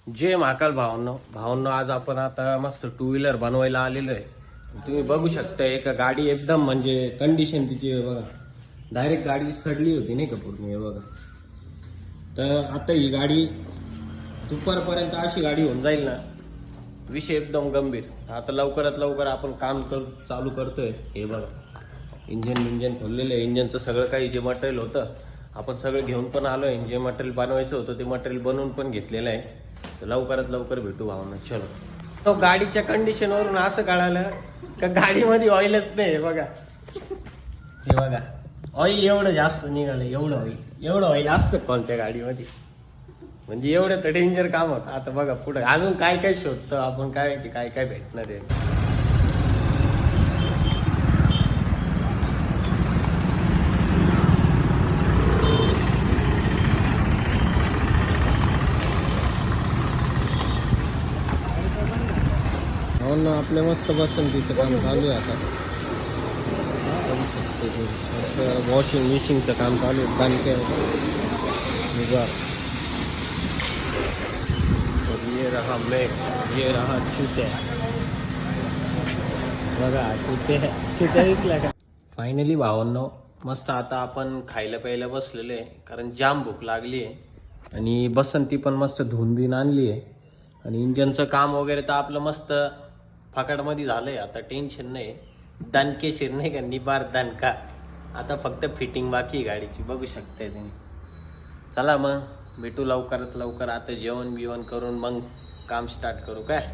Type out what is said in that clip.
जय महाकाल भावांनो आज आपण आता मस्त टू व्हीलर बनवायला आलेलो आहे. तुम्ही बघू शकता एक गाडी एकदम म्हणजे कंडिशन तिची आहे बघा. डायरेक्ट गाडी सडली होती नाही का पूर्ण हे बघा. तर आता ही गाडी दुपारपर्यंत अशी गाडी होऊन जाईल ना, विषय एकदम गंभीर. आता लवकरात लवकर आपण काम चालू करतोय. हे बघा इंजन खोललेलं आहे. इंजनचं सगळं काही जे मटेरियल होतं आपण सगळं घेऊन पण आलोय. जे मटेरियल बनवायचं होतं ते मटेरियल बनवून पण घेतलेलं आहे. तर लवकरात लवकर भेटू भावना. चलो. तो गाडीच्या कंडिशन वरून असं कळालं का गाडीमध्ये ऑइलच नाही. हे बघा ऑइल एवढं जास्त निघालं. एवढं ऑइल असतं कोणत्या गाडीमध्ये, म्हणजे एवढं तर डेंजर काम होतं. आता बघा पुढे अजून काय काय शोधतो आपण, काय काय भेटणार आहे. म्हणून आपल्या मस्त पसंतीचं काम चालू आहे. आता वॉशिंग मशीनचं काम चालू आहे. बांधके ये रहा मैं, ये रहा चुत्या. बघा चुत्या दिसला का. फायनली भावांनो मस्त आता आपण खायला प्यायला बसलेलो आहे. कारण जाम भूक लागली आहे आणि बसंती पण मस्त धुवून बिन आणली आहे. आणि इंजनचं काम वगैरे तर आपलं मस्त फाकाडमध्ये झालंय. आता टेन्शन नाही. दणकेशीर नाही का, निबार दणका. आता फक्त फिटिंग बाकी आहे गाडीची, बघू शकताय तुम्ही. चला मग भेटू लवकरात लवकर. आता जेवण बिवण करून मग काम स्टार्ट करू काय.